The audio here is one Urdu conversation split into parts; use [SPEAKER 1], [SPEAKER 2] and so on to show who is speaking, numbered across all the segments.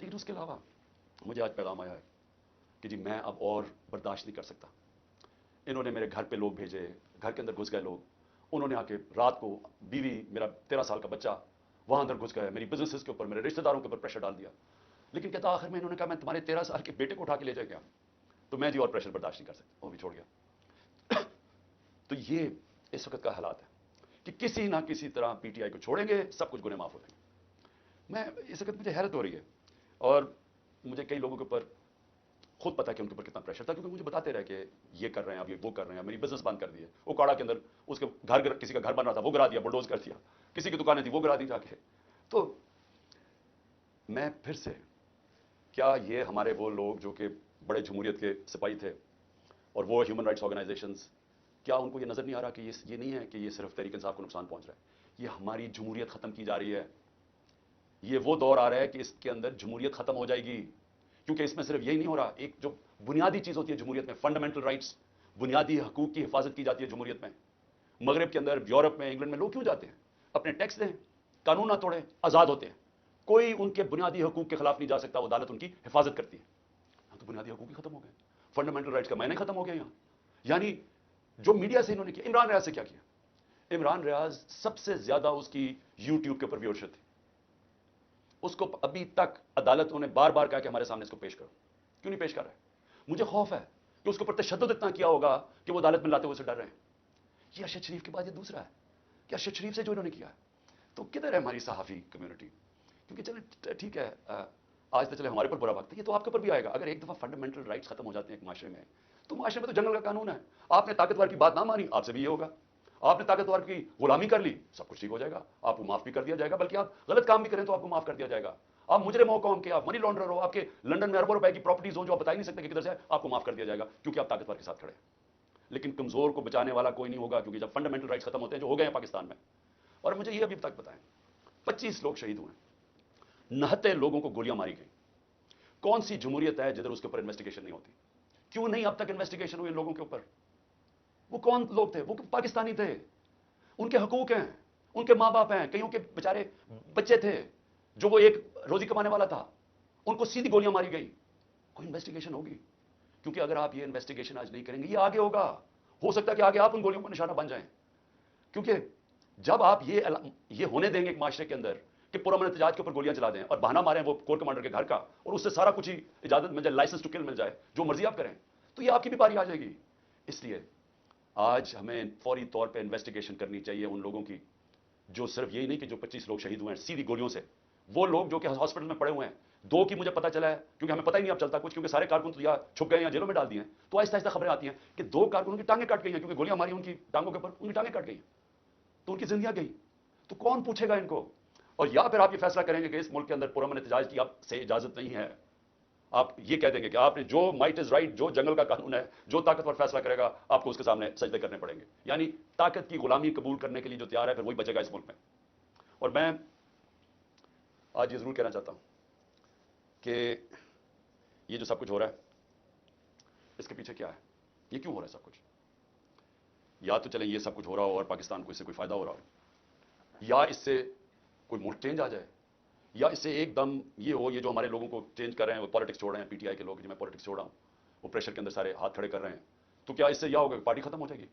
[SPEAKER 1] لیکن اس کے علاوہ مجھے آج پیغام آیا ہے کہ جی میں اب اور برداشت نہیں کر سکتا. انہوں نے میرے گھر پہ لوگ بھیجے, گھر کے اندر گھس گئے لوگ, انہوں نے آ کے رات کو بیوی, میرا 13 سال کا بچہ وہاں اندر گھس گئے, میری بزنسز کے اوپر, میرے رشتہ داروں کے اوپر پریشر ڈال دیا. لیکن کہتا آخر میں انہوں نے کہا میں تمہارے 13 سال کے بیٹے کو اٹھا کے لے جائے گیا, تو میں جی اور پریشر برداشت نہیں کر سکتا, وہ بھی چھوڑ گیا. تو یہ اس وقت کا حالات ہے کہ کسی نہ کسی طرح پی ٹی آئی کو چھوڑیں گے, سب کچھ گناہ معاف ہو جائیں گے. میں اس وقت مجھے حیرت ہو رہی ہے, اور مجھے کئی لوگوں کے اوپر خود پتا کہ ان کے اوپر کتنا پریشر تھا, کیونکہ مجھے بتاتے رہے کہ یہ کر رہے ہیں, اب یہ وہ کر رہے ہیں, میری بزنس بند کر دی ہے. وہ کاڑا کے اندر اس کے گھر, کسی کا گھر بن رہا تھا وہ گرا دیا, بلڈوز کر دیا, کسی کی دکانیں تھی وہ گرا دی جا کے. تو میں پھر سے, کیا یہ ہمارے وہ لوگ جو کہ بڑے جمہوریت کے سپاہی تھے اور وہ ہیومن رائٹس آرگنائزیشنز, کیا ان کو یہ نظر نہیں آ رہا کہ یہ نہیں ہے کہ یہ صرف تحریک انصاف کو نقصان پہنچ رہا ہے, یہ ہماری جمہوریت ختم کی جا رہی ہے. یہ وہ دور آ رہا ہے کہ اس کے اندر جمہوریت ختم ہو جائے گی, کیونکہ اس میں صرف یہی نہیں ہو رہا, ایک جو بنیادی چیز ہوتی ہے جمہوریت میں, فنڈامنٹل رائٹس, بنیادی حقوق کی حفاظت کی جاتی ہے جمہوریت میں. مغرب کے اندر, یورپ میں, انگلینڈ میں لوگ کیوں جاتے ہیں؟ اپنے ٹیکس دیں, قانون نہ توڑیں, آزاد ہوتے ہیں, کوئی ان کے بنیادی حقوق کے خلاف نہیں جا سکتا, وہ عدالت ان کی حفاظت کرتی ہے. تو بنیادی حقوق ہی ختم ہو گئے, فنڈامنٹل رائٹس کا معنی ختم ہو گیا یہاں. یعنی جو میڈیا سے انہوں نے کیا, عمران ریاض سے کیا کیا؟ عمران ریاض سب سے زیادہ اس کی یوٹیوب کے اوپر ویورشپ تھی, اس کو ابھی تک عدالتوں نے بار بار کہا کہ ہمارے سامنے اس کو پیش کرو, کیوں نہیں پیش کر رہے؟ مجھے خوف ہے کہ اس کے اوپر تشدد اتنا کیا ہوگا کہ وہ عدالت میں لاتے ہوئے سے ڈر رہے ہیں. یہ ارشد شریف کے بعد یہ دوسرا ہے کہ ارشد شریف سے جو انہوں نے کیا ہے. تو کدھر ہے ہماری صحافی کمیونٹی؟ کیونکہ چلے ٹھیک ہے, آج تو چلے ہمارے پر برا وقت ہے, یہ تو آپ کے اوپر بھی آئے گا. اگر ایک دفعہ فنڈامنٹل رائٹس ختم ہو جاتے ہیں ایک معاشرے میں, تو معاشرے میں تو جنگل کا قانون ہے. آپ نے طاقتور کی بات نہ مانی, آپ سے بھی یہ ہوگا. آپ نے طاقتور کی غلامی کر لی, سب کچھ ٹھیک ہو جائے گا, آپ کو معاف بھی کر دیا جائے گا, بلکہ آپ غلط کام بھی کریں تو آپ کو معاف کر دیا جائے گا. آپ مجرم ہو قوم کے, آپ منی لانڈرر ہو, آپ کے لنڈن میں اربوں روپے کی پراپرٹیز ہوں جو آپ بتا ہی نہیں سکتے کہ کدھر سے, آپ کو معاف کر دیا جائے گا کیونکہ آپ طاقتور کے ساتھ کھڑے ہیں. لیکن کمزور کو بچانے والا کوئی نہیں ہوگا, کیونکہ جب فنڈامنٹل رائٹس ختم ہوتے ہیں, جو ہو گئے ہیں پاکستان میں. اور مجھے یہ ابھی تک بتائیں, 25 لوگ شہید ہوئے, 69 لوگوں کو گولیاں ماری گئیں. کون سی جمہوریت ہے جدھر اس کے اوپر انویسٹیگیشن نہیں ہوتی؟ کیوں نہیں اب تک انویسٹیگیشن ہوئی ان لوگوں کے اوپر؟ وہ کون لوگ تھے؟ وہ پاکستانی تھے, ان کے حقوق ہیں, ان کے ماں باپ ہیں, کئیوں کے بیچارے بچے تھے جو وہ ایک روزی کمانے والا تھا, ان کو سیدھی گولیاں ماری گئی. کوئی انویسٹیگیشن ہوگی؟ کیونکہ اگر آپ یہ انویسٹیگیشن آج نہیں کریں گے, یہ آگے ہوگا, ہو سکتا ہے کہ آگے آپ ان گولیوں کا نشانہ بن جائیں. کیونکہ جب آپ یہ ہونے دیں گے ایک معاشرے کے اندر کہ پرامن احتجاج کے اوپر گولیاں چلا دیں اور بہانہ ماریں وہ کور کمانڈر کے گھر کا, اور اس سے سارا کچھ ہی اجازت مل جائے, لائسنس ٹو کل مل جائے, جو مرضی آپ کریں, تو یہ آپ کی بھی باری آ جائے گی. اس لیے آج ہمیں فوری طور پہ انویسٹیگیشن کرنی چاہیے ان لوگوں کی, جو صرف یہی نہیں کہ جو 25 لوگ شہید ہوئے ہیں سیدھی گولیوں سے, وہ لوگ جو کہ ہاسپٹل میں پڑے ہوئے ہیں. 2 کی مجھے پتا چلا ہے, کیونکہ ہمیں پتہ ہی نہیں اب چلتا کچھ, کیونکہ سارے کارکن تو یا چھپ گئے یا جیلوں میں ڈال دیے ہیں. تو آہستہ آہستہ خبریں آتی ہیں کہ 2 کارکنوں کی ٹانگیں کٹ گئی ہیں, کیونکہ گولیاں ماری ان کی ٹانگوں کے اوپر, ان کی ٹانگیں کٹ گئی ہیں, تو ان کی زندگیاں گئی. تو کون پوچھے گا ان کو؟ اور یا پھر آپ یہ فیصلہ کریں گے کہ اس ملک کے اندر پرامن احتجاج کی آپ سے اجازت نہیں ہے, آپ یہ کہہ دیں گے کہ آپ نے جو مائٹ از رائٹ, جو جنگل کا قانون ہے, جو طاقتور فیصلہ کرے گا آپ کو اس کے سامنے سجدے کرنے پڑیں گے. یعنی طاقت کی غلامی قبول کرنے کے لیے جو تیار ہے, پھر وہی بچے گا اس ملک میں. اور میں آج یہ ضرور کہنا چاہتا ہوں کہ یہ جو سب کچھ ہو رہا ہے اس کے پیچھے کیا ہے, یہ کیوں ہو رہا ہے سب کچھ؟ یا تو چلیں یہ سب کچھ ہو رہا ہو اور پاکستان کو اس سے کوئی فائدہ ہو رہا ہو, یا اس سے کوئی ملک چینج آ جائے, یا اس سے ایک دم یہ ہو, یہ جو ہمارے لوگوں کو چینج کر رہے ہیں, وہ پالیٹکس چھوڑ رہے ہیں, پی ٹی آئی کے لوگ, جو میں پالیٹکس چھوڑ رہا ہوں, وہ پریشر کے اندر سارے ہاتھ کھڑے کر رہے ہیں, تو کیا اس سے یہ ہوگا کہ پارٹی ختم ہو جائے گی؟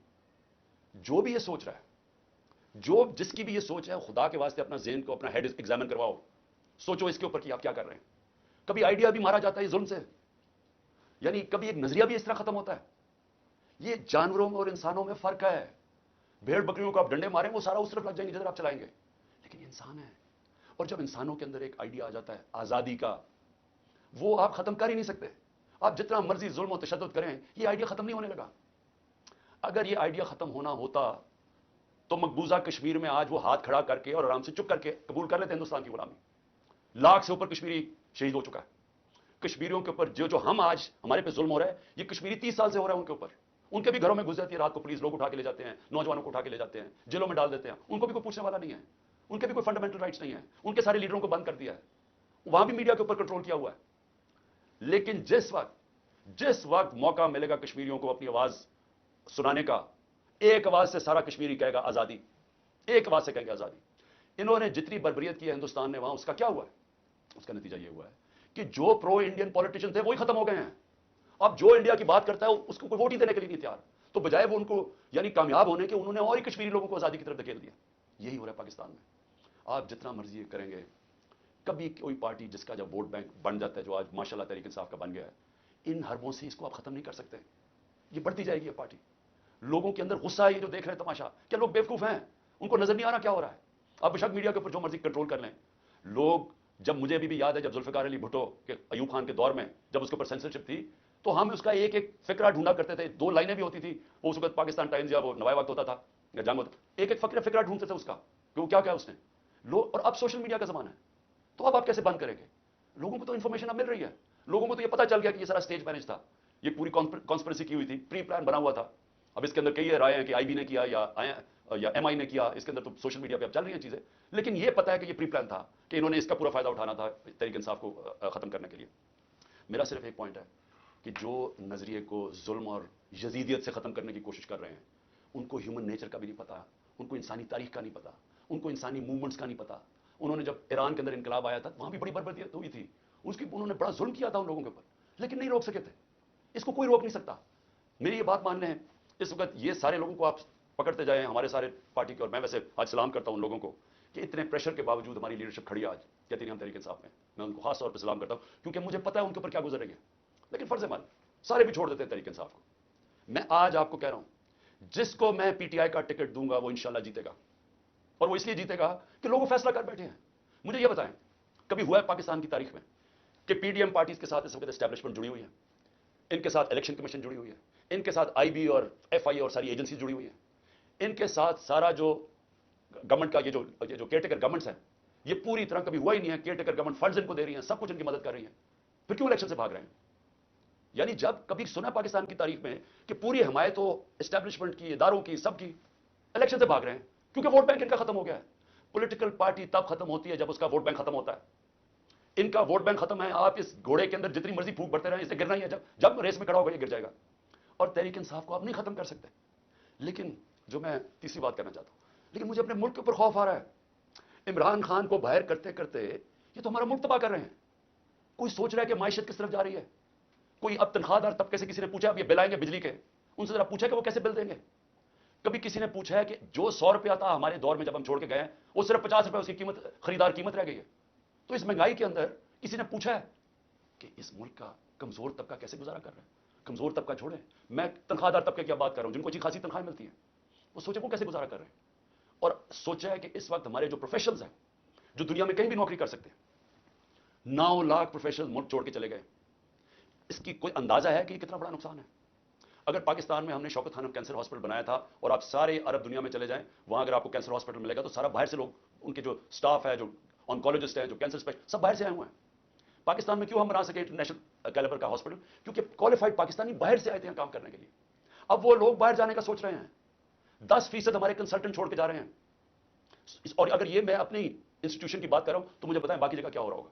[SPEAKER 1] جو بھی یہ سوچ رہا ہے, جو جس کی بھی یہ سوچ ہے, خدا کے واسطے اپنا ذہن کو, اپنا ہیڈ ایگزامن کرواؤ, سوچو اس کے اوپر کہ آپ کیا کر رہے ہیں. کبھی آئیڈیا بھی مارا جاتا ہے ظلم سے, یعنی کبھی ایک نظریہ بھی اس طرح ختم ہوتا ہے. یہ جانوروں میں اور انسانوں میں فرق ہے. بھیڑ بکریوں کو آپ ڈنڈے ماریں, وہ سارا اس طرف لگ جائیں گے جدھر آپ چلائیں گے, لیکن یہ انسان ہے. اور جب انسانوں کے اندر ایک آئیڈیا آ جاتا ہے آزادی کا, وہ آپ ختم کر ہی نہیں سکتے. آپ جتنا مرضی ظلم و تشدد کریں, یہ آئیڈیا ختم نہیں ہونے لگا. اگر یہ آئیڈیا ختم ہونا ہوتا تو مقبوضہ کشمیر میں آج وہ ہاتھ کھڑا کر کے اور آرام سے چپ کر کے قبول کر لیتے ہندوستان کی غلامی. 1 لاکھ سے اوپر کشمیری شہید ہو چکا ہے. کشمیریوں کے اوپر جو ہم آج ہمارے پہ ظلم ہو رہا ہے, یہ کشمیری 30 سال سے ہو رہا ہے ان کے اوپر. ان کے بھی گھروں میں گھس جاتی ہے رات کو پولیس, لوگ اٹھا کے لے جاتے ہیں, نوجوانوں کو اٹھا کے لے جاتے ہیں, جیلوں میں ڈال دیتے ہیں, ان کو بھی کوئی پوچھنے والا نہیں ہے, ان کے بھی کوئی فنڈامنٹل رائٹس نہیں ہے, ان کے سارے لیڈروں کو بند کر دیا ہے, وہاں بھی میڈیا کے اوپر کنٹرول کیا ہوا ہے. لیکن جس وقت موقع ملے گا کشمیریوں کو اپنی آواز سنانے کا, ایک آواز سے سارا کشمیری کہے گا آزادی, ایک آواز سے کہے گا آزادی. انہوں نے جتنی بربریت کی ہے ہندوستان نے وہاں, اس کا کیا ہوا ہے؟ اس کا نتیجہ یہ ہوا ہے کہ جو پرو انڈین پولیٹیشین تھے وہی ختم ہو گئے ہیں. اب جو انڈیا کی بات کرتا ہے اس کو کوئی ووٹ ہی دینے کے لیے نہیں تیار. تو بجائے وہ ان کو یعنی کامیاب ہونے کے انہوں نے اور ہی کشمیری لوگوں کو آزادی کی طرف دھکیل دیا. یہی ہو رہا ہے پاکستان میں. آپ جتنا مرضی کریں گے, کبھی کوئی پارٹی جس کا جب ووٹ بینک بن جاتا ہے, جو آج ماشاءاللہ تحریک انصاف کا بن گیا ہے, ان حربوں سے اس کو آپ ختم نہیں کر سکتے. یہ بڑھتی جائے گی یہ پارٹی. لوگوں کے اندر غصہ ہے, یہ جو دیکھ رہے ہیں تماشا, کیا لوگ بیوقوف ہیں؟ ان کو نظر نہیں آ رہا کیا ہو رہا ہے؟ آپ بے شک میڈیا کے اوپر جو مرضی کنٹرول کر لیں. لوگ جب مجھے بھی یاد ہے جب ذوالفقار علی بھٹو کے ایوب خان کے دور میں جب اس کے اوپر سینسرشپ تھی, تو ہم اس کا ایک ایک فقرہ ڈھونڈا کرتے تھے. 2 لائنیں بھی ہوتی تھی, وہ اس وقت پاکستان ٹائمز یا وہ نوائے وقت ہوتا تھا یا جنگ ہوتا, ایک ایک فقرہ ڈھونڈتے تھے اس کا کہ وہ کیا کیا اس نے لوگ. اور اب سوشل میڈیا کا زمانہ ہے, تو اب آپ کیسے بند کریں گے؟ لوگوں کو تو انفارمیشن اب مل رہی ہے. لوگوں کو تو یہ پتا چل گیا کہ یہ سارا اسٹیج مینج تھا, یہ پوری کانسپریسی کی ہوئی تھی, پری پلان بنا ہوا تھا. اب اس کے اندر کئی رائے ہیں کہ آئی بی نے کیا یا ایم آئی نے کیا, اس کے اندر تو سوشل میڈیا پہ اب چل رہی ہیں چیزیں. لیکن یہ پتا ہے کہ یہ پری پلان تھا کہ انہوں نے اس کا پورا فائدہ اٹھانا تھا تحریک انصاف کو ختم کرنے کے لیے. میرا صرف ایک پوائنٹ ہے کہ جو نظریے کو ظلم اور یزیدیت سے ختم کرنے کی کوشش کر رہے ہیں, ان کو ہیومن نیچر کا بھی نہیں پتا, ان کو انسانی تاریخ کا نہیں پتا, ان کو انسانی موومنٹس کا نہیں پتا. انہوں نے جب ایران کے اندر انقلاب آیا تھا وہاں بھی بڑی بربادی ہوئی تھی, اس کی انہوں نے بڑا ظلم کیا تھا ان لوگوں کے اوپر, لیکن نہیں روک سکے تھے. اس کو کوئی روک نہیں سکتا. میری یہ بات مان لیں, اس وقت یہ سارے لوگوں کو آپ پکڑتے جائیں, ہمارے سارے پارٹی کے, اور میں ویسے آج سلام کرتا ہوں ان لوگوں کو کہ اتنے پریشر کے باوجود ہماری لیڈرشپ کھڑی ہے آج کہتی نہیں ہم تحریک انصاف میں. میں ان کو خاص طور پہ سلام کرتا ہوں کیونکہ مجھے پتا ہے ان کے اوپر کیا گزر رہی ہے. لیکن فرض مان سارے بھی چھوڑ دیتے ہیں تحریک انصاف کو. میں آج آپ کو کہہ رہا ہوں, جس کو میں پی ٹی آئی کا ٹکٹ دوں گا وہ انشاءاللہ جیتے گا, اور وہ اس لیے جیتے گا کہ لوگ فیصلہ کر بیٹھے ہیں. مجھے یہ بتائیں, کبھی ہوا ہے پاکستان کی تاریخ میں کہ پی ڈی ایم پارٹیز کے ساتھ اس وقت اسٹیبلشمنٹ جڑی ہوئی ہے, ان کے ساتھ الیکشن کمیشن جڑی ہوئی ہے, ان کے ساتھ آئی بی اور ایف آئی اور ساری ایجنسی جڑی ہوئی ہے, ان کے ساتھ سارا جو گورنمنٹ کا یہ جو کیئر ٹیکر گورنمنٹس ہیں, یہ پوری طرح کبھی ہوا ہی نہیں ہے. Care taker government funds in کو دے رہی ہیں, سب کچھ ان کی مدد کر رہی ہیں, پھر کیوں الیکشن سے بھاگ رہے ہیں؟ یعنی جب کبھی سنا پاکستان کی تاریخ میں کہ پوری حمایت ہو اسٹیبلشمنٹ کی, اداروں کی, سب کی, الیکشن سے بھاگ رہے ہیں کیونکہ ووٹ بینک ان کا ختم ہو گیا ہے. پولیٹیکل پارٹی تب ختم ہوتی ہے جب اس کا ووٹ بینک ختم ہوتا ہے. ان کا ووٹ بینک ختم ہے, آپ اس گھوڑے کے اندر جتنی مرضی پھونک بھرتے رہیں, اسے گرنا ہی ہے. جب ریس میں کھڑا ہوگا یہ گر جائے گا. اور تحریک انصاف کو آپ نہیں ختم کر سکتے. لیکن جو میں تیسری بات کرنا چاہتا ہوں, لیکن مجھے اپنے ملک کے اوپر خوف آ رہا ہے. عمران خان کو باہر کرتے کرتے یہ تو ہمارا ملک تباہ کر رہے ہیں. کوئی سوچ رہا ہے کہ معیشت کس طرف جا رہی ہے؟ کوئی اب تنخواہ دار طبقے سے کسی نے پوچھا اب یہ بل آئیں گے بجلی کے, ان سے ذرا پوچھا کہ وہ کیسے بل دیں گے؟ کبھی کسی نے پوچھا ہے کہ جو 100 روپیہ تھا ہمارے دور میں جب ہم چھوڑ کے گئے ہیں, وہ صرف 50 روپے اس کی قیمت, خریدار قیمت رہ گئی ہے. تو اس مہنگائی کے اندر کسی نے پوچھا ہے کہ اس ملک کا کمزور طبقہ کیسے گزارا کر رہا ہے؟ کمزور طبقہ چھوڑیں, میں تنخواہ دار طبقے کی بات کر رہا ہوں جن کو اچھی خاصی تنخواہیں ملتی ہیں, وہ سوچیں وہ کیسے گزارا کر رہے ہیں. اور سوچا ہے کہ اس وقت ہمارے جو پروفیشنلز ہیں جو دنیا میں کہیں بھی نوکری کر سکتے ہیں, 9 لاکھ پروفیشنل ملک چھوڑ کے چلے گئے. اس کی کوئی اندازہ ہے کہ یہ کتنا بڑا نقصان ہے؟ اگر پاکستان میں ہم نے شوکت خانم کینسر ہاسپٹل بنایا تھا, اور آپ سارے عرب دنیا میں چلے جائیں, وہاں اگر آپ کو کینسر ہاسپٹل ملے گا تو سارا باہر سے لوگ, ان کے جو سٹاف ہے, جو آنکولوجسٹ ہیں, جو کینسر اسپیشلسٹ, سب باہر سے آئے ہوئے ہیں. پاکستان میں کیوں ہم بنا سکے انٹرنیشنل کیلیبر کا ہاسپٹل؟ کیونکہ کوالیفائڈ پاکستانی باہر سے آئے تھے کام کرنے کے لیے. اب وہ لوگ باہر جانے کا سوچ رہے ہیں, 10% ہمارے کنسلٹنٹ چھوڑ کے جا رہے ہیں. اور اگر یہ میں اپنی انسٹیٹیوشن کی بات کر رہا ہوں تو مجھے بتائیں باقی جگہ کیا ہو رہا ہوگا.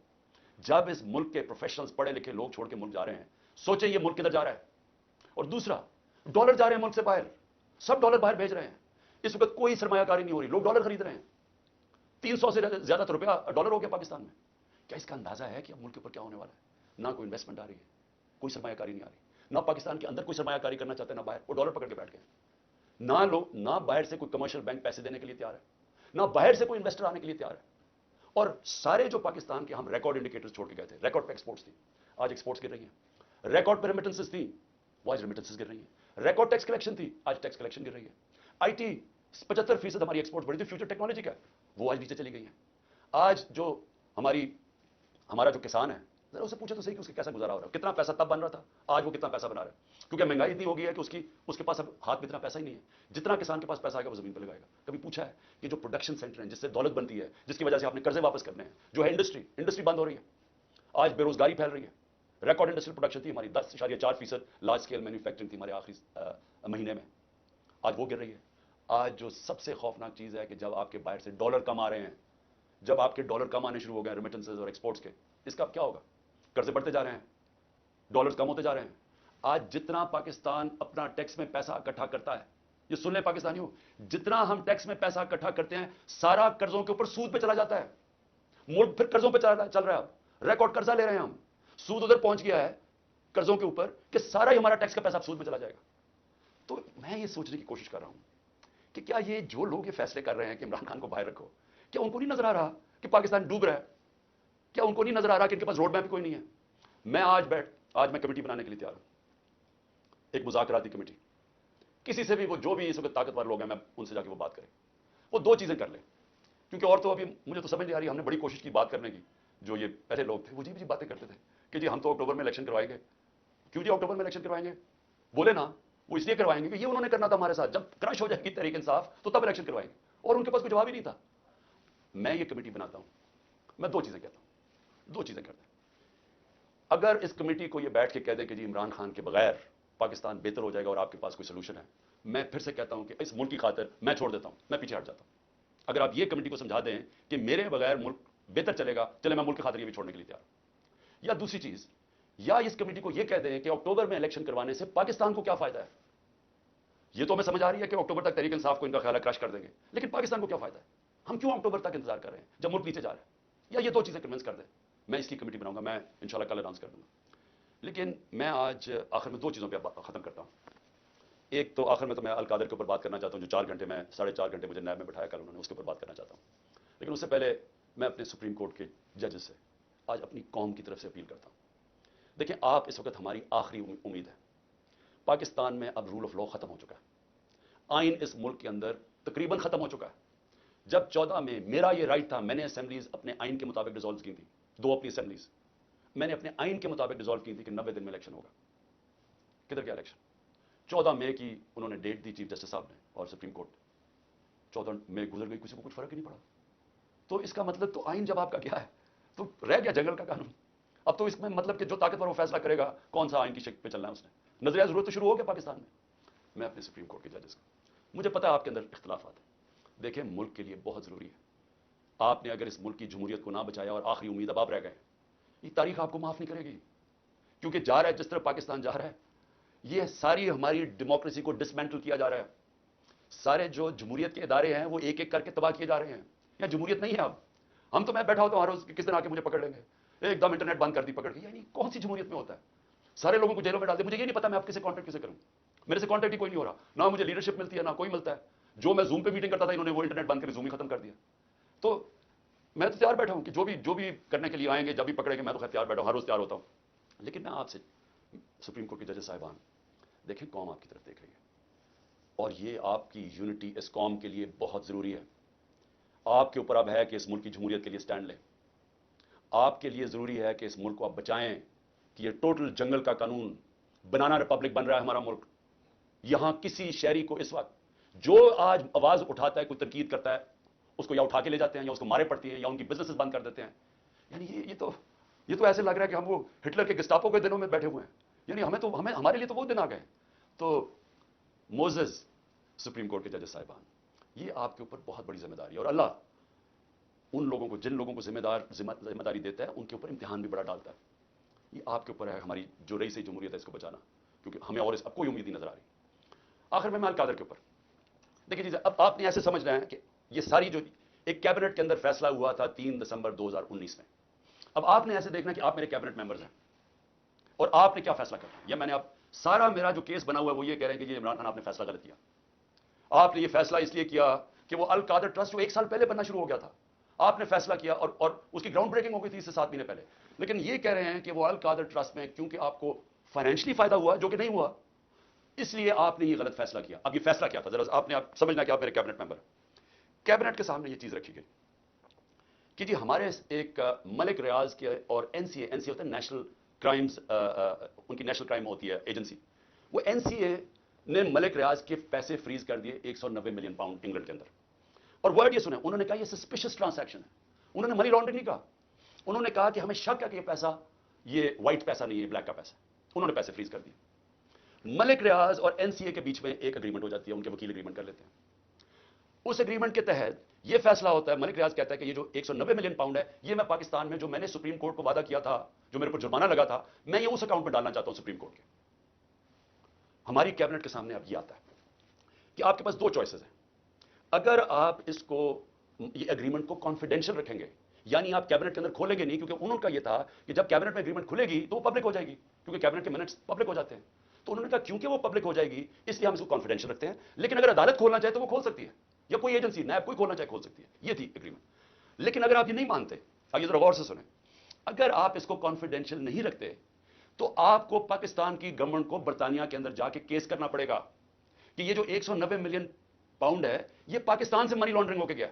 [SPEAKER 1] جب اس ملک کے پروفیشنلز, پڑھے لکھے لوگ چھوڑ کے ملک جا رہے ہیں, سوچیں یہ ملک کدھر جا رہا ہے. اور دوسرا, ڈالر جا رہے ہیں ملک سے باہر, سب ڈالر باہر بھیج رہے ہیں. اس وقت کوئی سرمایہ کاری نہیں ہو رہی, لوگ ڈالر خرید رہے ہیں. 300 سے زیادہ روپیہ ڈالر ہو گیا پاکستان میں. کیا اس کا اندازہ ہے کہ اب ملک کے اوپر کیا ہونے والا ہے؟ نہ کوئی انویسٹمنٹ آ رہی ہے, کوئی سرمایہ کاری نہیں آ رہی, نہ پاکستان کے اندر کوئی سرمایہ کاری کرنا چاہتے ہیں, نہ باہر, وہ ڈالر پکڑ کے بیٹھ گئے. نہ باہر سے کوئی کمرشل بینک پیسے دینے کے لیے تیار ہے, نہ باہر سے کوئی انویسٹر آنے کے لیے تیار ہے. اور سارے جو پاکستان کے ہم ریکارڈ انڈیکیٹرز چھوڑ کے گئے تھے, ریکارڈ پہ ایکسپورٹس تھی, آج ایکسپورٹس گر رہی ہیں. ریکارڈ پہ ریمیٹنسز تھی, وہ آج ریمیٹنسز گر رہی ہیں. ریکارڈ ٹیکس کلیکشن تھی, آج ٹیکس کلیکشن گر رہی ہے. آئی ٹی 75% ہماری ایکسپورٹ بڑھی تھی فیوچر ٹیکنالوجی کا, وہ آج نیچے چلی گئی ہیں. آج جو ہمارا جو کسان ہے, ذرا اسے پوچھے تو صحیح کہ اس کا کیسا گزارا ہو رہا ہے. کتنا پیسہ تب بن رہا تھا, آج وہ کتنا پیسہ بنا رہا ہے. کیونکہ مہنگائی اتنی ہو گئی ہے کہ اس کے پاس اب ہاتھ میں اتنا پیسہ ہی نہیں ہے. جتنا کسان کے پاس پیسہ آئے گا وہ زمین پہ لگائے گا. کبھی پوچھا ہے کہ جو پروڈکشن سینٹر ہیں جس سے دولت بنتی ہے, جس کی وجہ سے آپ نے قرضے واپس کرنے ہیں, جو ہے انڈسٹری بند ہو رہی ہے, آج بے روزگاری پھیل رہی ہے. ریکارڈ انڈسٹریل پروڈکشن تھی ہماری, 10.4% لارج اسکیل مینوفیکچرنگ تھی ہمارے آخری مہینے میں, آج وہ گر رہی ہے. آج جو سب سے خوفناک چیز ہے کہ جب آپ کے باہر سے ڈالر کم آ رہے ہیں, جب آپ کے ڈالر کم آنے شروع ہو گئے ہیں ریمیٹنسز اور ایکسپورٹس کے, اس کا کیا ہوگا؟ قرضے بڑھتے جا رہے ہیں, ڈالرز کم ہوتے جا رہے ہیں. آج جتنا پاکستان اپنا ٹیکس میں پیسہ اکٹھا کرتا ہے, یہ سن لیں پاکستانیوں, جتنا ہم ٹیکس میں پیسہ اکٹھا کرتے ہیں سارا قرضوں کے اوپر سود پہ چلا جاتا ہے. ملک پھر قرضوں پہ چل رہا ہے. اب ریکارڈ قرضہ لے رہے ہیں ہم, سود ادھر پہنچ گیا ہے قرضوں کے اوپر کہ سارا ہی ہمارا ٹیکس کا پیسہ سود میں چلا جائے گا. تو میں یہ سوچنے کی کوشش کر رہا ہوں کہ کیا یہ جو لوگ یہ فیصلے کر رہے ہیں کہ عمران خان کو باہر رکھو، کیا ان کو نہیں نظر آ رہا کہ پاکستان ڈوب رہا ہے؟ کیا ان کو نہیں نظر آ رہا کہ ان کے پاس روڈ میپ کوئی نہیں ہے؟ میں آج میں کمیٹی بنانے کے لیے تیار ہوں، ایک مذاکراتی کمیٹی. کسی سے بھی وہ جو بھی اس وقت طاقتور لوگ ہیں میں ان سے جا کے وہ بات کریں، وہ دو چیزیں کر لیں. کیونکہ اور تو ابھی مجھے تو سمجھ نہیں آ رہی، ہم نے بڑی کوشش کی بات کرنے کی، جو یہ پہلے لوگ تھے وہ عجیب عجیب باتیں کرتے تھے کہ جی ہم تو اکتوبر میں الیکشن کروائیں گے. کیوں جی اکتوبر میں الیکشن کروائیں گے؟ بولے نا وہ اس لیے کروائیں گے کہ یہ انہوں نے کرنا تھا ہمارے ساتھ، جب کرش ہو جائے گی تحریک انصاف تو تب الیکشن کروائیں گے، اور ان کے پاس کوئی جواب ہی نہیں تھا. میں یہ کمیٹی بناتا ہوں، میں دو چیزیں کہتا ہوں، دو چیزیں کرتے ہیں. اگر اس کمیٹی کو یہ بیٹھ کے کہہ دیں کہ جی عمران خان کے بغیر پاکستان بہتر ہو جائے گا اور آپ کے پاس کوئی سولوشن ہے، میں پھر سے کہتا ہوں کہ اس ملک کی خاطر میں چھوڑ دیتا ہوں، میں پیچھے ہٹ جاتا ہوں. اگر آپ یہ کمیٹی کو سمجھا دیں کہ میرے بغیر ملک بہتر چلے گا، چلے میں ملک کی خاطر یہ بھی چھوڑنے کے لیے تیار ہوں. یا دوسری چیز، یا اس کمیٹی کو یہ کہہ دیں کہ اکتوبر میں الیکشن کروانے سے پاکستان کو کیا فائدہ ہے. یہ تو ہمیں سمجھ آ رہی ہے کہ اکتوبر تک تحریک انصاف کو ان کا خیال ہے کرش کر دیں گے، لیکن پاکستان کو کیا فائدہ ہے؟ ہم کیوں اکتوبر تک انتظار کر رہے ہیں جب ملک نیچے جا رہا ہے؟ یا یہ دو چیزیں کنونس کر دیں. میں اس کی کمیٹی بناؤں گا، میں انشاءاللہ کل اناؤنس کر دوں گا. لیکن میں آج آخر میں دو چیزوں پہ ختم کرتا ہوں. ایک تو آخر میں تو میں القادر کے اوپر بات کرنا چاہتا ہوں، جو 4 گھنٹے میں 4.5 گھنٹے مجھے نیب میں بٹھایا کل انہوں نے، اس کے اوپر بات کرنا چاہتا ہوں. لیکن اس سے پہلے میں اپنے سپریم کورٹ کے ججز سے آج اپنی قوم کی طرف سے اپیل کرتا ہوں. دیکھیں آپ اس وقت ہماری آخری امید ہے. پاکستان میں اب رول آف لا ختم ہو چکا ہے، آئین اس ملک کے اندر تقریباً ختم ہو چکا ہے. جب 14 میں میرا یہ رائٹ تھا، میں نے اسمبلیز اپنے آئین کے مطابق ڈیزالو کی تھی، 2 اپنی اسمبلیز میں نے اپنے آئین کے مطابق ڈیزالو کی تھی کہ 90 دن میں الیکشن ہوگا. کدھر گیا الیکشن؟ 14 مئی کی انہوں نے ڈیٹ دی چیف جسٹس صاحب نے اور سپریم کورٹ، 14 مئی گزر گئی، کسی کو کچھ فرق ہی نہیں پڑا. تو اس کا مطلب تو آئین جب آپ کا کیا ہے تو رہ گیا جنگل کا قانون. اب تو اس میں مطلب کہ جو طاقتور وہ فیصلہ کرے گا کون سا آئین کی شکل پہ چلنا ہے اس نے. نظریہ ضرورت تو شروع ہو گیا پاکستان میں. میں اپنے سپریم کورٹ کے ججز کو، مجھے پتا ہے آپ کے اندر اختلافات ہیں، دیکھیں ملک کے لیے بہت ضروری ہے. آپ نے اگر اس ملک کی جمہوریت کو نہ بچایا اور آخری امید اب آپ رہ گئے، یہ تاریخ آپ کو معاف نہیں کرے گی. کیونکہ جا رہا ہے جس طرح پاکستان جا رہا ہے، یہ ساری ہماری ڈیموکریسی کو ڈسمینٹل کیا جا رہا ہے. سارے جو جمہوریت کے ادارے ہیں وہ ایک ایک کر کے تباہ کیے جا رہے ہیں. یا جمہوریت نہیں ہے اب. ہم تو میں بیٹھا ہوتا ہوں ہر روز کس دن آ کے مجھے پکڑ لیں گے، ایک دم انٹرنیٹ بند کر دی پکڑ کے. یعنی کون سی جمہوریت میں ہوتا ہے؟ سارے لوگوں کو جیلوں میں ڈال دے. مجھے یہ نہیں پتا میں آپ کسے کانٹیکٹ کسے کروں، میرے سے کانٹیکٹ ہی کوئی نہیں ہو رہا، نہ مجھے لیڈرشپ ملتی ہے نہ کوئی ملتا ہے. جو میں زوم پہ میٹنگ کرتا تھا انہوں نے وہ انٹرنیٹ بند کر زوم ہی ختم کر دیا. تو میں تو تیار بیٹھا ہوں کہ جو بھی کرنے کے لیے آئیں گے، جب بھی پکڑیں گے میں تو خیر تیار بیٹھا ہوں، ہر روز تیار ہوتا ہوں. لیکن میں آپ سے سپریم کورٹ کے ججز صاحبان، دیکھیں قوم آپ کی طرف دیکھ رہی ہے اور یہ آپ کی یونٹی اس قوم کے لیے بہت ضروری ہے. آپ کے اوپر اب ہے کہ اس ملک کی جمہوریت کے لیے سٹینڈ لیں. آپ کے لیے ضروری ہے کہ اس ملک کو آپ بچائیں کہ یہ ٹوٹل جنگل کا قانون بنانا ریپبلک بن رہا ہے ہمارا ملک. یہاں کسی شہری کو اس وقت جو آج آواز اٹھاتا ہے، کوئی تنقید کرتا ہے، اس کو یا اٹھا کے لے جاتے ہیں یا اس کو مارے پڑتی ہیں یا ان کی بزنسز بند کر دیتے ہیں. یعنی یہ تو ایسے لگ رہا ہے کہ ہم وہ ہٹلر کے گسٹاپو کے دنوں میں بیٹھے ہوئے ہیں. یعنی ہمارے لیے تو وہ دن آ گئے. تو موزز سپریم کورٹ کے ججز صاحبان، یہ آپ کے اوپر بہت بڑی ذمہ داری ہے اور اللہ ان لوگوں کو، جن لوگوں کو ذمہ داری دیتا ہے ان کے اوپر امتحان بھی بڑا ڈالتا ہے. یہ آپ کے اوپر ہے ہماری جو رئیس جمہوریت ہے اس کو بچانا، کیونکہ ہمیں اور اس اب کوئی امید نہیں نظر آ رہی. آخر میں القادر کے اوپر دیکھیے جی، اب آپ نے ایسے سمجھنا ہے کہ یہ ساری جو ایک کیبنٹ کے اندر فیصلہ ہوا تھا 3 دسمبر 2019 میں، اب آپ نے ایسے دیکھنا کہ آپ میرے کیبنٹ ممبرز ہیں اور آپ نے کیا فیصلہ کرنا. یا میں نے سارا میرا جو کیس بنا ہوا ہے وہ یہ کہہ رہے ہیں کہ یہ عمران خان آپ نے فیصلہ غلط کیا. آپ نے یہ فیصلہ اس لیے کیا کہ وہ القادر ٹرسٹ جو 1 سال پہلے بننا شروع ہو گیا تھا، آپ نے فیصلہ کیا اور اس کی گراؤنڈ بریکنگ ہو گئی تھی اس سے 7 مہینے پہلے. لیکن یہ کہہ رہے ہیں کہ وہ القادر ٹرسٹ میں کیونکہ آپ کو فائنینشلی فائدہ ہوا جو کہ نہیں ہوا، اس لیے آپ نے یہ غلط فیصلہ کیا. اب یہ فیصلہ کیا تھا ذرا آپ نے سمجھنا کہ آپ میرے کیبنٹ ممبر. کیبنٹ کے سامنے یہ چیز رکھی گئی کہ جی ہمارے ایک ملک ریاض کے اور این سی اے ہوتا ہے نیشنل کرائمز، ان کی نیشنل کرائم ہوتی ہے ایجنسی، وہ این سی اے نے ملک ریاض کے پیسے فریز کر دیے 190 ملین پاؤنڈ انگلینڈ کے اندر. اور ورڈ یہ سنیں، انہوں نے کہا یہ سسپیشس ٹرانزیکشن ہے. انہوں نے منی لانڈرنگ نہیں کہا، انہوں نے کہا کہ ہمیں شک ہے کہ یہ پیسہ یہ وائٹ پیسہ نہیں ہے، بلیک کا پیسہ. انہوں نے پیسے فریز کر دیے. ملک ریاض اور این سی اے کے بیچ میں ایک اگریمنٹ ہو جاتی ہے، ان کے وکیل اگریمنٹ کر لیتے ہیں. اس اگریمنٹ کے تحت یہ فیصلہ ہوتا ہے، ملک ریاض کہتا ہے کہ یہ جو 190 ملین پاؤنڈ ہے یہ میں پاکستان میں جو میں نے سپریم کورٹ کو وعدہ کیا تھا، جو میرے پر جرمانہ لگا تھا، میں یہ اس اکاؤنٹ میں ڈالنا چاہتا ہوں سپریم کورٹ کے. ہماری کیبنٹ کے سامنے اب یہ آتا ہے کہ آپ کے پاس 2 چوائسز ہیں. اگر آپ اس کو یہ اگریمنٹ کو کانفیڈینشیل رکھیں گے یعنی آپ کیبنٹ کے اندر کھولیں گے نہیں، کیونکہ انہوں کا یہ تھا کہ جب کیبنٹ میں اگریمنٹ کھلے گی تو وہ پبلک ہو جائے گی، کیونکہ کیبنٹ کے منٹس پبلک ہو جاتے ہیں. تو انہوں نے کہا کیونکہ وہ پبلک ہو جائے گی اس لیے ہم اس کو کانفیڈینشیل رکھتے ہیں، لیکن اگر عدالت کھولنا چاہے تو وہ کھول سکتی ہے، یا کوئی ایجنسی نیب کوئی کھولنا چاہے کھول سکتی ہے. یہ تھی اگریمنٹ. لیکن اگر آپ یہ نہیں مانتے، آگے ذرا غور سے سنیں، اگر آپ اس کو کانفیڈینشیل نہیں رکھتے تو آپ کو پاکستان کی گورنمنٹ کو برطانیہ کے اندر جا کے کیس کرنا پڑے گا کہ یہ جو 190 ملین پاؤنڈ ہے یہ پاکستان سے منی لانڈرنگ ہو کے گیا،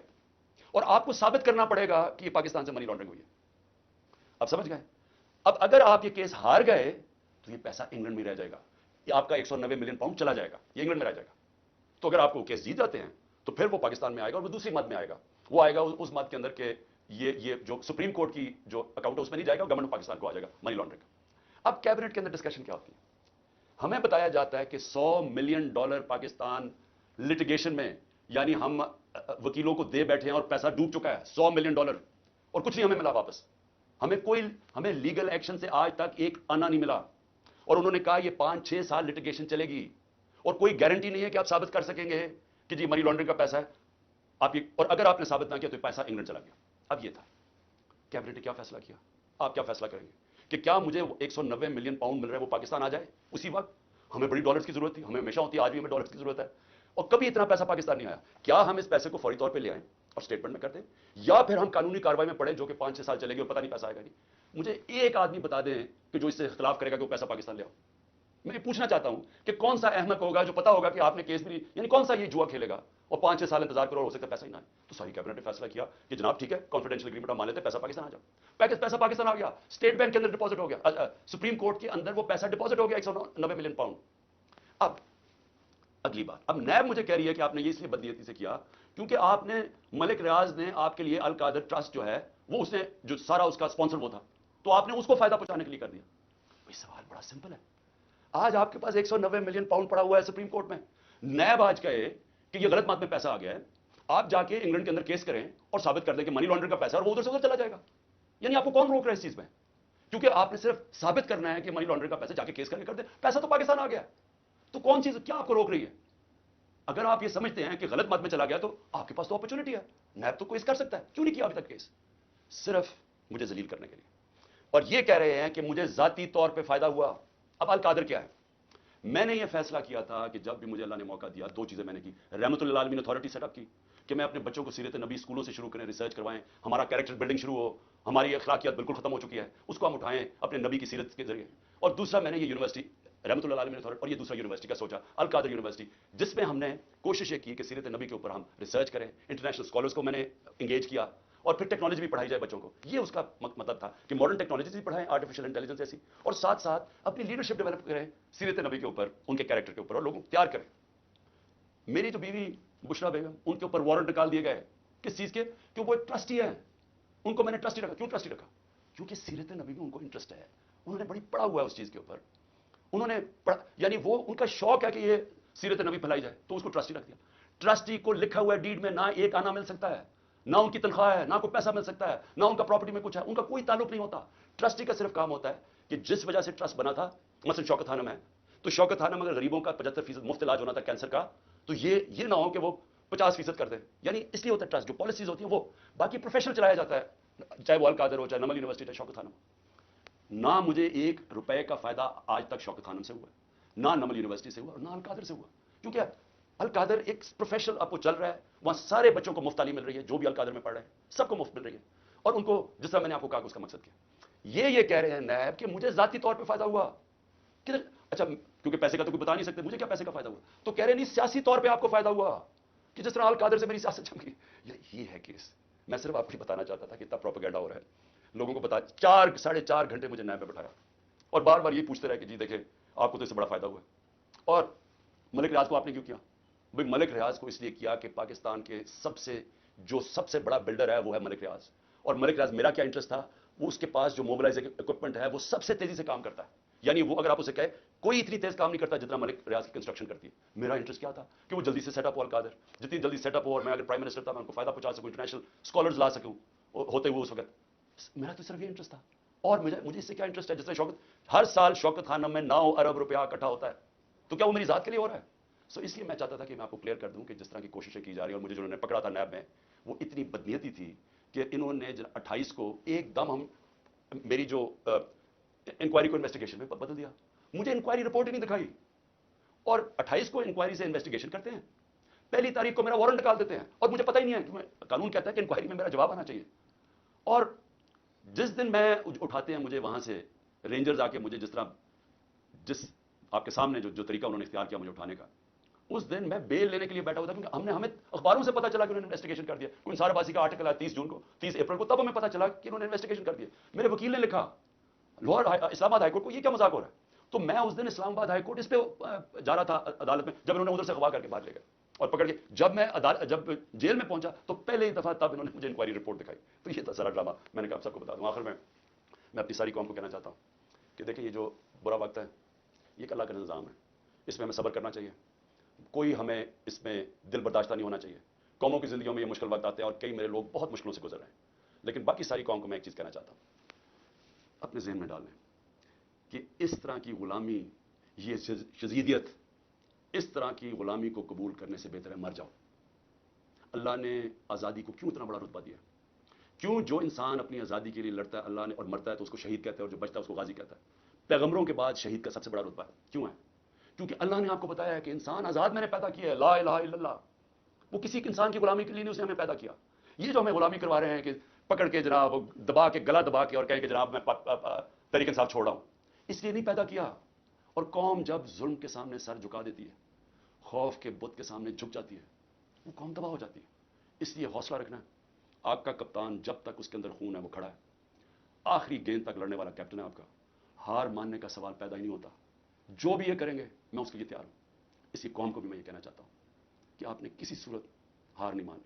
[SPEAKER 1] اور آپ کو ثابت کرنا پڑے گا کہ یہ پاکستان سے منی لانڈرنگ ہوئی ہے. آپ سمجھ گئے؟ اب اگر آپ یہ کیس ہار گئے تو یہ پیسہ انگلینڈ میں رہ جائے گا، یہ آپ کا 190 ملین پاؤنڈ چلا جائے گا، یہ انگلینڈ میں رہ جائے گا. تو اگر آپ کو کیس جیت جاتے ہیں تو پھر وہ پاکستان میں آئے گا، اور وہ دوسری مد میں آئے گا، وہ آئے گا اس مد کے اندر کہ یہ جو سپریم کورٹ کی جو اکاؤنٹ ہے اس میں نہیں جائے گا، گورنمنٹ پاکستان کو آ جائے گا منی لانڈرنگ کا. اب کیبنٹ کے اندر ڈسکشن کیا ہوتی ہے؟ ہمیں بتایا جاتا ہے کہ $100 ملین پاکستان لٹیگیشن میں، یعنی ہم وکیلوں کو دے بیٹھے ہیں اور پیسہ ڈوب چکا ہے $100 ملین، اور کچھ نہیں ہمیں ملا واپس. ہمیں لیگل ایکشن سے آج تک ایک آنا نہیں ملا، اور انہوں نے کہا یہ 5-6 سال لٹیگیشن چلے گی، اور کوئی گارنٹی نہیں ہے کہ آپ ثابت کر سکیں گے کہ جی منی لانڈرنگ کا پیسہ ہے آپ اور اگر آپ نے ثابت نہ کیا تو پیسہ انگلینڈ چلا گیا. اب یہ تھا کیبنٹ نے کیا فیصلہ کیا. آپ کیا فیصلہ کریں گے کہ کیا مجھے 190 ملین پاؤنڈ مل رہا ہے وہ پاکستان آ جائے اسی وقت؟ ہمیں بڑی ڈالرز کی ضرورت تھی، ہمیں ہمیشہ ہوتی ہے، آج بھی ہمیں ڈالرز کی ضرورت ہے، اور کبھی اتنا پیسہ پاکستان نہیں آیا. کیا ہم اس پیسے کو فوری طور پہ لے آئیں اور اسٹیٹمنٹ میں کر دیں، یا پھر ہم قانونی کارروائی میں پڑیں جو کہ 5-6 سال چلے گی اور پتہ نہیں پیسہ آئے گا نہیں؟ مجھے ایک آدمی بتا دیں کہ جو اس سے اختلاف کرے گا کہ وہ پیسہ پاکستان لے آؤ. میں پوچھنا چاہتا ہوں کہ کون سا احمق ہوگا جو پتا ہوگا کہ آپ نے کیس بھی نہیں، یعنی کون سا یہ جوا کھیلے گا اور 5-6 سال انتظار کرو اور ہو سکتا ہے پیسہ ہی نہ آئے. تو ساری کیبنٹ نے فیصلہ کیا کہ جناب ٹھیک ہے کانفیڈینشیل اگریمنٹ ہم مان لیتے ہیں، پیسہ پاکستان آ جاؤ. پیسہ پاکستان آ گیا، اسٹیٹ بینک کے اندر ڈپازٹ ہو گیا، سپریم کورٹ کے اندر وہ پیسہ ڈپازٹ ہو گیا 190 ملین پاؤنڈ. اب اگلی بات، اب نیب مجھے کہہ رہی ہے کہ آپ نے یہ اس لیے بدنیتی سے کیا کیونکہ آپ نے ملک ریاض نے آپ کے لیے القادر ٹرسٹ جو ہے وہ اس نے جو سارا اس کا اسپانسر وہ تھا، تو آپ نے اس کو فائدہ پہنچانے کے لیے کر دیا. بھائی سوال بڑا سمپل ہے. آج آپ کے پاس 190 ملین پاؤنڈ پڑا ہوا ہے سپریم کورٹ میں، نیب آج کہے کہ یہ غلط مات میں پیسہ آ گیا ہے، آپ جا کے انگلینڈ کے اندر کیس کریں اور ثابت کر دیں کہ منی لانڈرنگ کا پیسہ ہے اور وہ ادھر سے ادھر چلا جائے گا. یعنی آپ کو کون روک رہا ہے اس چیز میں؟ کیونکہ آپ نے صرف ثابت کرنا ہے کہ منی لانڈرنگ کا پیسہ جا کے کیس کر کے کر دیں، پیسہ تو پاکستان آ گیا. تو کون چیز کیا آپ کو روک رہی ہے؟ اگر آپ یہ سمجھتے ہیں کہ غلط مت میں چلا گیا تو آپ کے پاس تو اپرچونٹی ہے، نیب تو کیس کر سکتا ہے، کیوں نہیں کیا ابھی تک کیس؟ صرف مجھے ذلیل کرنے کے لیے. اور یہ کہہ رہے ہیں کہ مجھے ذاتی طور پہ فائدہ ہوا. اب القادر کیا ہے؟ میں نے یہ فیصلہ کیا تھا کہ جب بھی مجھے اللہ نے موقع دیا، 2 چیزیں میں نے کی. رحمت اللہ عالمین اتھارٹی سیٹ اپ کی کہ میں اپنے بچوں کو سیرت نبی اسکولوں سے شروع کریں، ریسرچ کروائیں، ہمارا کیریکٹر بلڈنگ شروع ہو. ہماری اخلاقیات بالکل ختم ہو چکی ہے، اس کو ہم اٹھائیں اپنے نبی کی سیرت کے ذریعے. اور دوسرا میں نے یہ یونیورسٹی رحمت اللہ عالمین اتھارٹی، اور یہ دوسرا یونیورسٹی کا سوچا القادر یونیورسٹی، جس میں ہم نے کوشش یہ کی کہ سیرت نبی کے اوپر ہم ریسرچ کریں، انٹرنیشنل اسکالرس کو میں نے انگیج کیا، اور پھر ٹیکنالوجی بھی پڑھائی جائے بچوں کو. یہ اس کا مطلب تھا کہ ماڈرن ٹیکنالوجیز بھی پڑھائیں، آرٹیفیشل انٹیلیجنس ایسی، اور ساتھ ساتھ اپنی لیڈرشپ ڈیولپ کریں سیرت نبی کے اوپر، ان کے کیریکٹر کے اوپر، اور لوگوں کو تیار کریں. میری جو بیوی بشرا بیگم، ان کے اوپر وارنٹ نکال دیے گئے. کس چیز کے؟ کہ وہ ایک ٹرسٹی ہے، ان کو میں نے ٹرسٹی رکھا. کیوں ٹرسٹی رکھا؟ کیونکہ سیرت نبی میں ان کو انٹرسٹ ہے، انہوں نے بڑی پڑھا ہوا ہے اس چیز کے اوپر، انہوں نے یعنی وہ ان کا شوق ہے کہ یہ سیرت نبی پھیلائی جائے، تو اس کو ٹرسٹی رکھ دیا. ٹرسٹی کو لکھا ہوا ہے ڈیڈ میں، نہ ایک آنا مل سکتا ہے، نہ ان کی تنخواہ ہے، نہ کوئی پیسہ مل سکتا ہے، نہ ان کا پراپرٹی میں کچھ ہے، ان کا کوئی تعلق نہیں ہوتا. ٹرسٹی کا صرف کام ہوتا ہے کہ جس وجہ سے ٹرسٹ بنا تھا، مثلا شوکت خانم ہے تو شوکت خانم اگر غریبوں کا 75% مفت علاج ہونا تھا کینسر کا، تو یہ نہ ہو کہ وہ 50% کر دیں. یعنی اس لیے ہوتا ہے ٹرسٹ، جو پالیسیز ہوتی ہیں وہ باقی پروفیشنل چلایا جاتا ہے، چاہے وہ القادر ہو، چاہے نمل یونیورسٹی، چاہے شوکت خانم. نہ مجھے $1 کا فائدہ آج تک شوکت خانم سے ہوا ہے، نہ نمل یونیورسٹی سے ہوا، اور نہ القادر سے ہوا. کیونکہ القادر ایک پروفیشنل اب وہ چل رہا ہے، وہاں سارے بچوں کو مفت تعلیم مل رہی ہے، جو بھی القادر میں پڑھ رہے ہیں سب کو مفت مل رہی ہے. اور ان کو جس طرح میں نے آپ کو کہا کہ اس کا مقصد کیا. یہ کہہ رہے ہیں نیب کہ مجھے ذاتی طور پہ فائدہ ہوا. اچھا کیونکہ پیسے کا تو کوئی بتا نہیں سکتے مجھے کیا پیسے کا فائدہ ہوا، تو کہہ رہے نہیں سیاسی طور پہ آپ کو فائدہ ہوا کہ جس طرح القادر سے میری سیاست جم گئی. یہ ہے کیس. میں صرف آپ کو بتانا چاہتا تھا کہ اتنا پروپیگنڈا ہو رہا ہے، لوگوں کو بتا. 4-4.5 گھنٹے مجھے نیب میں بٹھایا اور بار بار یہ پوچھتے رہے کہ جی دیکھیں آپ کو تو اس سے بڑا فائدہ ہوا ہے. اور ملک ریاض کو آپ نے کیوں کیا؟ بھائی ملک ریاض کو اس لیے کیا کہ پاکستان کے سب سے بڑا بلڈر ہے وہ ہے ملک ریاض. اور ملک ریاض میرا کیا انٹرسٹ تھا، وہ اس کے پاس جو موبلائزنگ اکوپمنٹ ہے وہ سب سے تیزی سے کام کرتا ہے. یعنی وہ اگر آپ اسے کہے کوئی اتنی تیز کام نہیں کرتا جتنا ملک ریاض کی کنسٹرکشن کرتی ہے. میرا انٹرسٹ کیا تھا کہ وہ جلدی سے سیٹ اپ ہو القادر، جتنی جلدی سیٹ اپ ہو، اور میں اگر پرائم منسٹر تھا میں ان کو فائدہ پہنچا سکوں، انٹرنیشنل اسکالرز لا سکوں ہوتے ہوئے اس وقت. میرا تو صرف یہ انٹرسٹ تھا. اور مجھے اس سے کیا انٹرسٹ ہے؟ جس طرح ہر سال شوکت خانم میں 9 ارب روپیہ اکٹھا ہوتا ہے، تو کیا وہ میری ذات کے لیے ہو رہا ہے؟ اس لیے میں چاہتا تھا کہ میں آپ کو کلیئر کر دوں کہ جس طرح کی کوششیں کی جا رہی ہیں، اور مجھے جنہوں نے پکڑا تھا نیب میں وہ اتنی بدنیتی تھی کہ انہوں نے 28 کو ایک دم ہم میری جو انکوائری کو انویسٹیگیشن میں بدل دیا. مجھے انکوائری رپورٹ ہی نہیں دکھائی, اور 28 کو انکوائری سے انویسٹیگیشن کرتے ہیں, پہلی تاریخ کو میرا وارنٹ نکال دیتے ہیں, اور مجھے پتہ ہی نہیں ہے کہ قانون کہتا ہے کہ انکوائری میں میرا جواب آنا چاہیے. اور جس دن میں اٹھاتے ہیں مجھے وہاں سے رینجرز آ کے مجھے جس آپ کے سامنے جو طریقہ انہوں نے اختیار کیا مجھے اٹھانے کا, اس دن میں بیل لینے کے لیے بیٹھا ہوا تھا, کیونکہ ہمیں اخباروں سے پتا چلا کہ انہوں نے انویسٹیگیشن کر دیا. کوئی انصار عباسی کا آرٹیکل ہے 30 اپریل کو, تب ہمیں پتا چلا کہ انہوں نے انویسٹیگیشن کر دیا. میرے وکیل نے لکھا لاہور اسلام آباد ہائی کورٹ کو, یہ کیا مذاق ہو رہا ہے. تو میں اس دن اسلام آباد ہائی کورٹ اس پہ جا رہا تھا عدالت میں, جب انہوں نے ادھر سے اغوا کر کے باہر لے گئے اور پکڑ کے, جب میں جب جیل میں پہنچا تو پہلے ہی دفعہ تب انہوں نے مجھے انکوائری رپورٹ دکھائی. تو یہ تھا سارا ڈرامہ. میں نے کہا آپ سب کو بتا دوں. آخر میں اپنی ساری قوم کو کہنا چاہتا ہوں کہ دیکھیں یہ جو برا وقت ہے یہ اللہ کا نظام ہے, اس میں ہمیں صبر کرنا چاہیے. کوئی ہمیں اس میں دل برداشتہ نہیں ہونا چاہیے. قوموں کی زندگیوں میں یہ مشکل وقت آتے ہیں اور کئی میرے لوگ بہت مشکلوں سے گزر رہے ہیں, لیکن باقی ساری قوم کو میں ایک چیز کہنا چاہتا ہوں, اپنے ذہن میں ڈال لیں کہ اس طرح کی غلامی, یہ شذیدیت, اس طرح کی غلامی کو قبول کرنے سے بہتر ہے مر جاؤ. اللہ نے آزادی کو کیوں اتنا بڑا رتبہ دیا؟ کیوں جو انسان اپنی آزادی کے لیے لڑتا ہے اللہ نے اور مرتا ہے تو اس کو شہید کہتا ہے, اور جو بچتا ہے اس کو غازی کہتا ہے. پیغمبروں کے بعد شہید کا سب سے بڑا رتبہ ہے. کیوں ہے؟ کیونکہ اللہ نے آپ کو بتایا ہے کہ انسان آزاد میں نے پیدا کیا ہے, لا الہ الا اللہ. وہ کسی انسان کی غلامی کے لیے نہیں, اس نے ہمیں پیدا کیا. یہ جو ہمیں غلامی کروا رہے ہیں کہ پکڑ کے جناب دبا کے, گلا دبا کے اور کہے کہ جناب میں طریق انصاف چھوڑ رہا ہوں, اس لیے نہیں پیدا کیا. اور قوم جب ظلم کے سامنے سر جھکا دیتی ہے, خوف کے بت کے سامنے جھک جاتی ہے, وہ قوم تباہ ہو جاتی ہے. اس لیے حوصلہ رکھنا ہے. آپ کا کپتان جب تک اس کے اندر خون ہے وہ کھڑا ہے, آخری گیند تک لڑنے والا کیپٹن ہے آپ کا. ہار ماننے کا سوال پیدا ہی نہیں ہوتا. جو بھی یہ کریں گے میں اس کے لیے تیار ہوں. اسی قوم کو بھی میں یہ کہنا چاہتا ہوں کہ آپ نے کسی صورت ہار نہیں مانی.